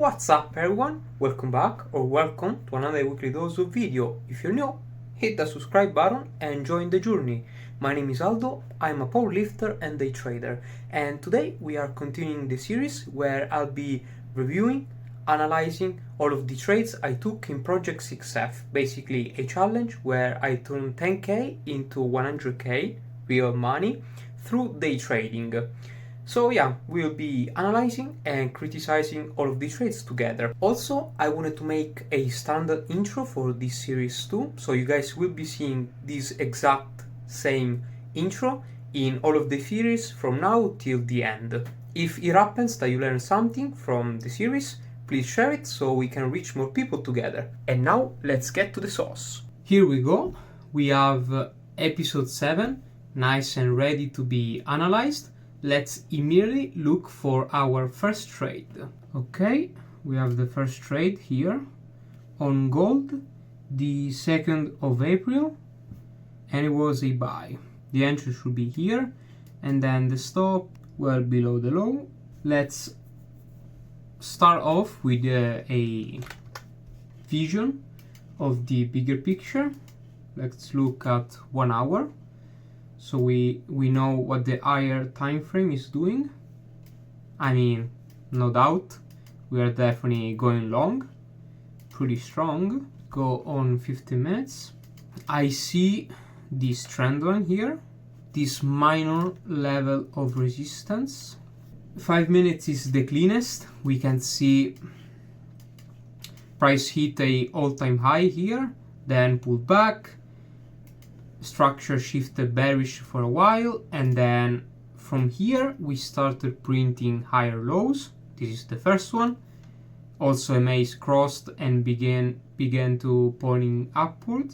What's up everyone? Welcome back or welcome to another weekly dose of video. If you're new, hit the subscribe button and join the journey. My name is Aldo, I'm a powerlifter and day trader, and today we are continuing the series where I'll be reviewing, analyzing all of the trades I took in Project 6F, basically a challenge where I turned 10k into 100k real money through day trading. So yeah, we'll be analyzing and criticizing all of these trades together. Also, I wanted to make a standard intro for this series too, so you guys will be seeing this exact same intro in all of the series from now till the end. If it happens that you learn something from the series, please share it so we can reach more people together. And now, let's get to the sauce. Here we go. We have episode 7, nice and ready to be analyzed. Let's immediately look for our first trade. Okay, we have the first trade here on gold, the 2nd of April, and it was a buy. The entry should be here, and then the stop well below the low. Let's start off with a vision of the bigger picture. Let's look at 1 hour. So we know what the higher time frame is doing. I mean, no doubt, we are definitely going long, pretty strong. Go on 15 minutes. I see this trend line here, this minor level of resistance. 5 minutes is the cleanest. We can see price hit a all-time high here, then pulled back. Structure shifted bearish for a while, and then from here we started printing higher lows. This is the first one. Also MAs crossed and began to pointing upward.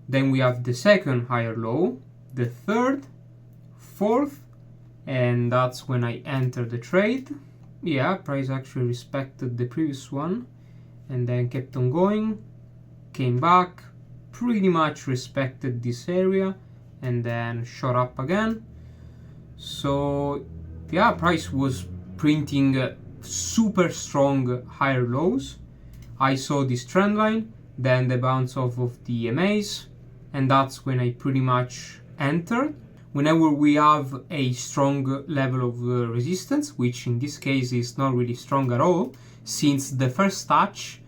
Then we have the second higher low, the third, fourth, and that's when I entered the trade. Yeah, price actually respected the previous one and then kept on going, came back, pretty much respected this area and then shot up again. So yeah, price was printing super strong higher lows. I saw this trend line, then the bounce off of the MAs, and that's when I pretty much entered. Whenever we have a strong level of resistance, which in this case is not really strong at all, since the first touch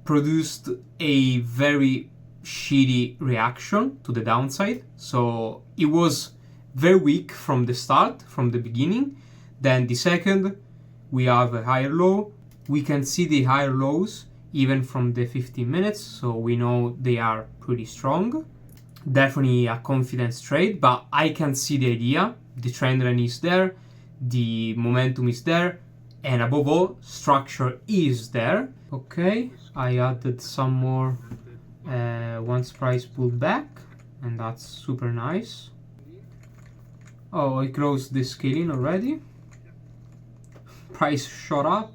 produced a very shitty reaction to the downside. So it was very weak from the start, from the beginning. Then the second, we have a higher low. We can see the higher lows even from the 15 minutes, so we know they are pretty strong. Definitely a confidence trade, but I can see the idea. The trend line is there, the momentum is there, and above all, structure is there. Okay, I added some more once price pulled back, and that's super nice. Oh, I closed the scaling already. Price shot up,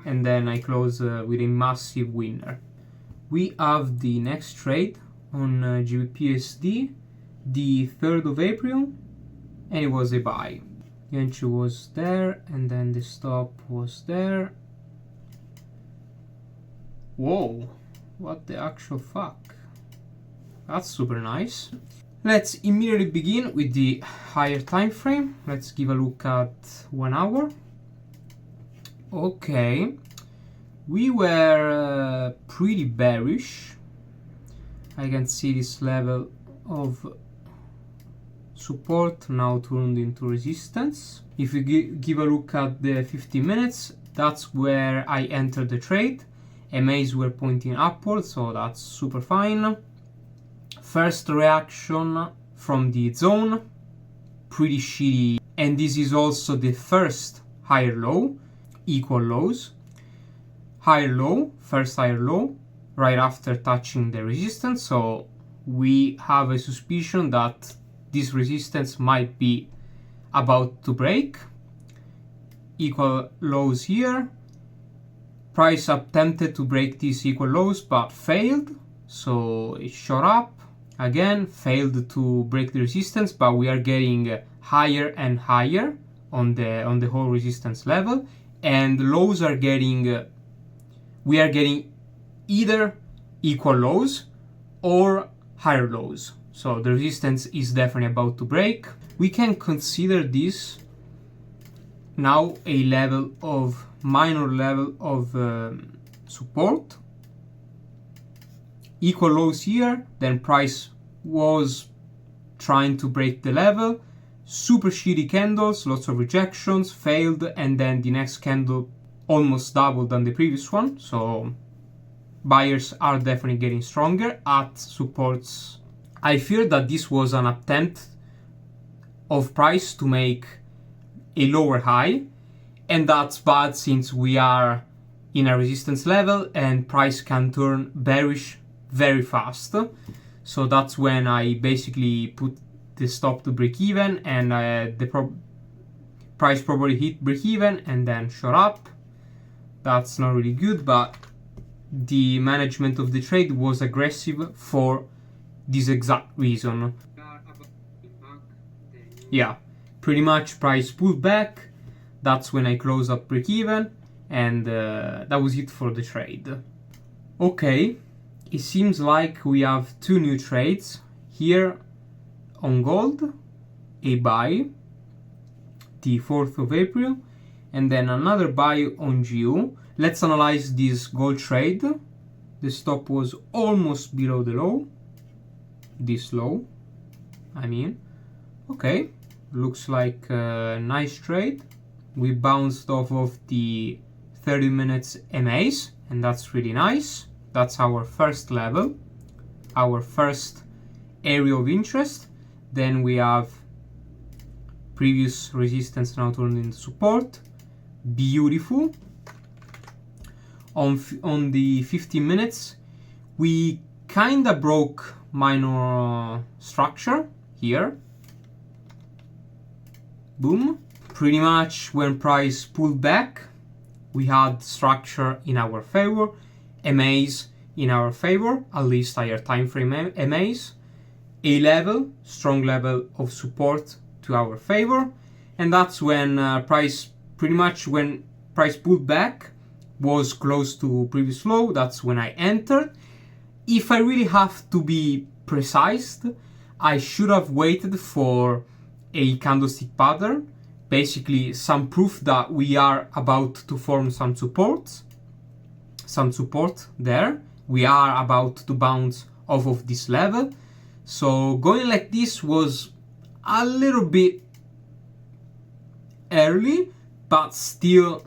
and then I close with a massive winner. We have the next trade on GBPSD, the 3rd of April, and it was a buy. The entry was there, and then the stop was there. Whoa, what the actual fuck? That's super nice. Let's immediately begin with the higher time frame. Let's give a look at 1 hour. Okay, we were pretty bearish. I can see this level of support now turned into resistance. If we give a look at the 15 minutes, that's where I entered the trade. MAs were pointing upward, so that's super fine. First reaction from the zone, pretty shitty. And this is also the first higher low, equal lows. Higher low, first higher low, right after touching the resistance. So we have a suspicion that this resistance might be about to break. Equal lows here. Price attempted to break these equal lows but failed, so it shot up again, failed to break the resistance, but we are getting higher and higher on the whole resistance level. and lows are getting we are getting either equal lows or higher lows. So the resistance is definitely about to break. We can consider this now a minor level of support. Equal lows here, then price was trying to break the level. Super shitty candles, lots of rejections, failed, and then the next candle almost doubled than the previous one. So buyers are definitely getting stronger at supports. I fear that this was an attempt of price to make a lower high, and that's bad since we are in a resistance level and price can turn bearish very fast. So that's when I basically put the stop to break even, and the price probably hit break even and then shot up. That's not really good, but the management of the trade was aggressive for this exact reason. Yeah, pretty much price pulled back. That's when I closed up break even, and that was it for the trade. Okay, it seems like we have two new trades here on gold, a buy the 4th of April, and then another buy on GU. Let's analyze this gold trade. The stop was almost below the low, this low, I mean. Okay, looks like a nice trade. We bounced off of the 30 minutes MAs, and that's really nice. That's our first level, our first area of interest. Then we have previous resistance now turned into support. Beautiful. On the 15 minutes, we kinda broke minor structure here. Boom. Pretty much when price pulled back, we had structure in our favor, MAs in our favor, at least higher time frame MAs, a level, strong level of support to our favor, and that's when price pulled back, was close to previous low. That's when I entered. If I really have to be precise, I should have waited for a candlestick pattern, basically some proof that we are about to form some support there. We are about to bounce off of this level. So going like this was a little bit early, but still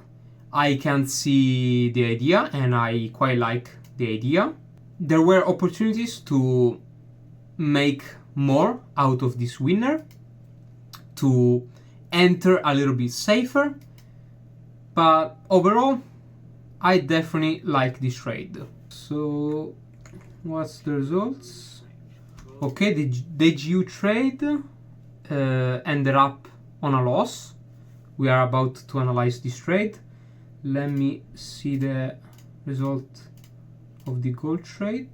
I can see the idea and I quite like the idea. There were opportunities to make more out of this winner, to enter a little bit safer, but overall I definitely like this trade. So what's the results? Okay, the GU trade ended up on a loss. We are about to analyze this trade. Let me see the result of the gold trade.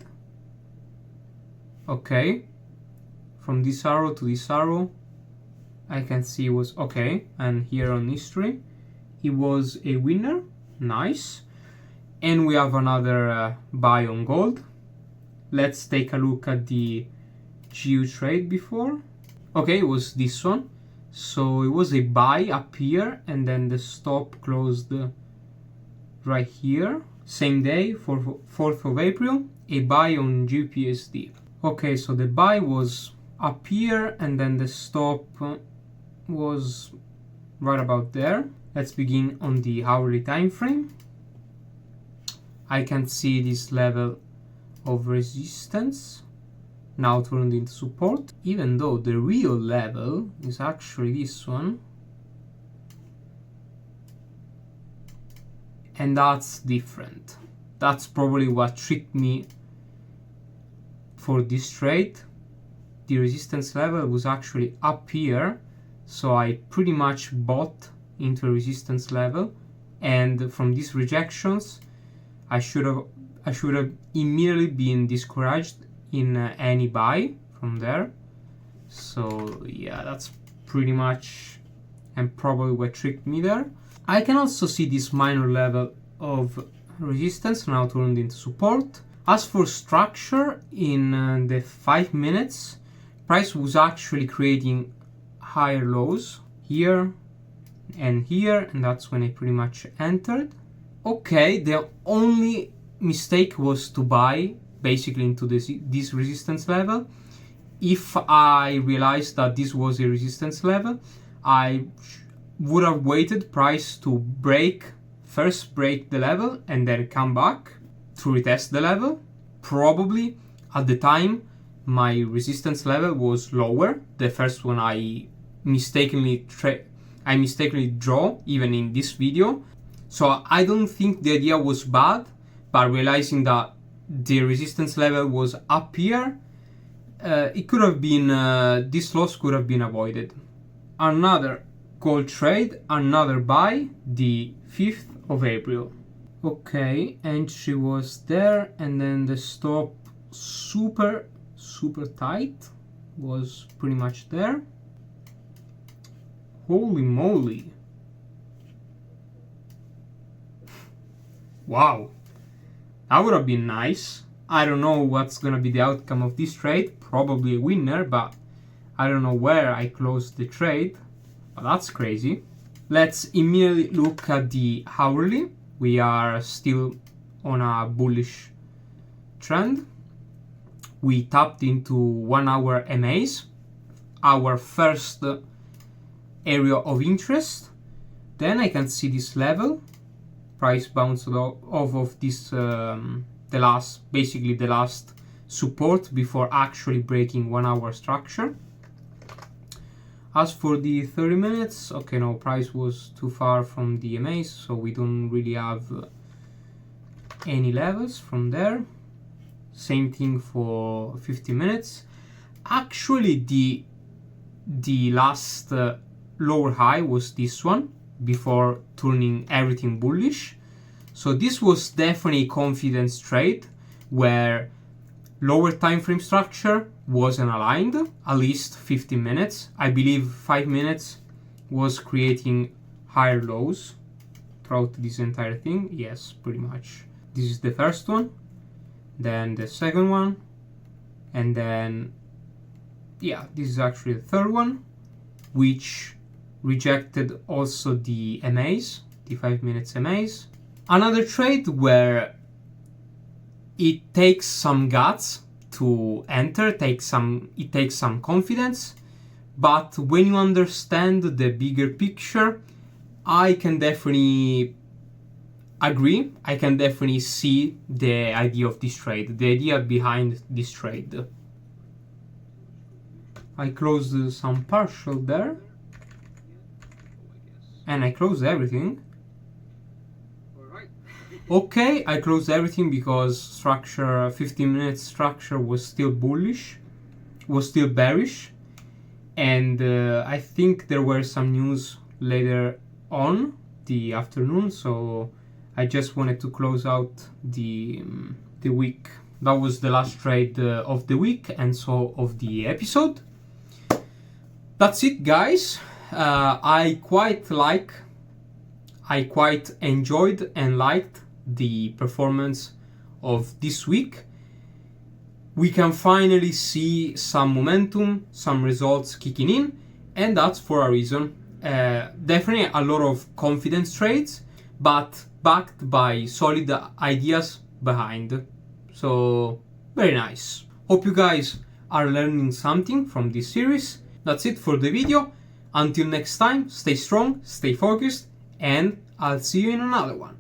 Okay, from this arrow to this arrow I can see it was okay, and here on history it was a winner. Nice. And we have another buy on gold. Let's take a look at the GU trade before. Okay, it was this one. So it was a buy up here, and then the stop closed right here. Same day, 4th of April, a buy on GPSD. Okay, so the buy was up here, and then the stop was right about there. Let's begin on the hourly time frame. I can see this level of resistance now turned into support, even though the real level is actually this one, and that's different. That's probably what tricked me for this trade. The resistance level was actually up here, so I pretty much bought into a resistance level, and from these rejections I should have immediately been discouraged in any buy from there. So yeah, that's pretty much and probably what tricked me there. I can also see this minor level of resistance now turned into support. As for structure, in the 5 minutes, price was actually creating higher lows here, and that's when I pretty much entered. Okay, the only mistake was to buy basically into this resistance level. If I realized that this was a resistance level, I would have waited price to first break the level and then come back to retest the level. Probably at the time my resistance level was lower. The first one I mistakenly draw even in this video. So I don't think the idea was bad, but realizing that the resistance level was up here, it could have been, this loss could have been avoided. Another gold trade, another buy, the 5th of April. Okay, entry was there, and then the stop super tight was pretty much there. Holy moly. Wow, that would have been nice. I don't know what's gonna be the outcome of this trade, probably a winner, but I don't know where I closed the trade, but that's crazy. Let's immediately look at the hourly. We are still on a bullish trend. We tapped into 1 hour MAs, our first area of interest. Then I can see this level. Price bounced off of this, the last support before actually breaking 1 hour structure. As for the 30 minutes, okay, no, price was too far from the MAs, so we don't really have any levels from there. Same thing for 50 minutes. Actually, the last lower high was this one before turning everything bullish. So this was definitely a confidence trade where lower time frame structure wasn't aligned, at least 15 minutes. I believe 5 minutes was creating higher lows throughout this entire thing. Yes, pretty much. This is the first one, then the second one, and then, yeah, this is actually the third one, which rejected also the MAs, the 5 minutes MAs. Another trade where it takes some guts to enter, it takes some confidence, but when you understand the bigger picture, I can definitely agree. I can definitely see the idea of this trade, the idea behind this trade. I closed some partial there, and I closed everything. Okay, I closed everything because structure, 15 minutes structure was still bullish, was still bearish, and I think there were some news later on the afternoon, so I just wanted to close out the week. That was the last trade of the week and so of the episode. That's it, guys. I quite enjoyed and liked the performance of this week. We can finally see some momentum, some results kicking in, and that's for a reason. Definitely a lot of confidence trades, but backed by solid ideas behind. So, very nice. Hope you guys are learning something from this series. That's it for the video. Until next time, stay strong, stay focused, and I'll see you in another one.